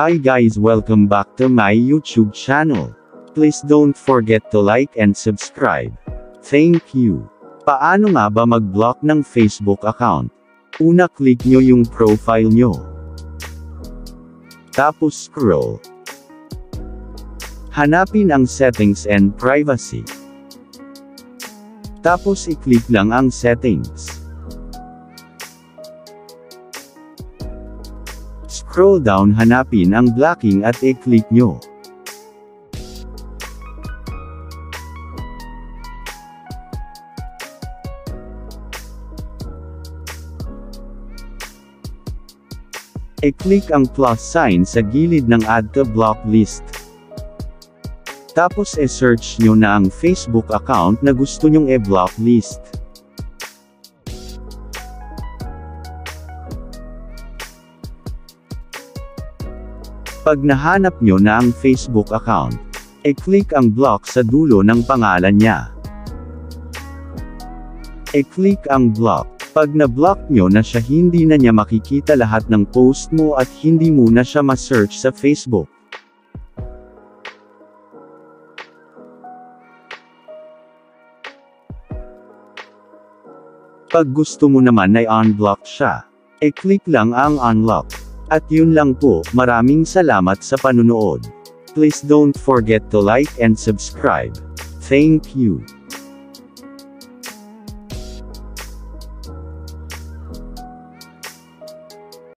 Hi guys, welcome back to my YouTube channel. Please don't forget to like and subscribe. Thank you. Paano nga ba mag-block ng Facebook account? Una, click nyo yung profile nyo. Tapos scroll. Hanapin ang settings and privacy. Tapos i-click lang ang settings. Scroll down, hanapin ang blocking at i-click nyo. I-click ang plus sign sa gilid ng Add to Block List. Tapos e-search nyo na ang Facebook account na gusto nyong e-block list. Pag nahanap nyo na ang Facebook account, i-click ang block sa dulo ng pangalan niya. I-click ang block. Pag na-block nyo na siya, hindi na niya makikita lahat ng post mo at hindi mo na siya ma-search sa Facebook. Pag gusto mo naman ay unblock siya, i-click lang ang unlock. At yun lang po, maraming salamat sa panunood. Please don't forget to like and subscribe. Thank you.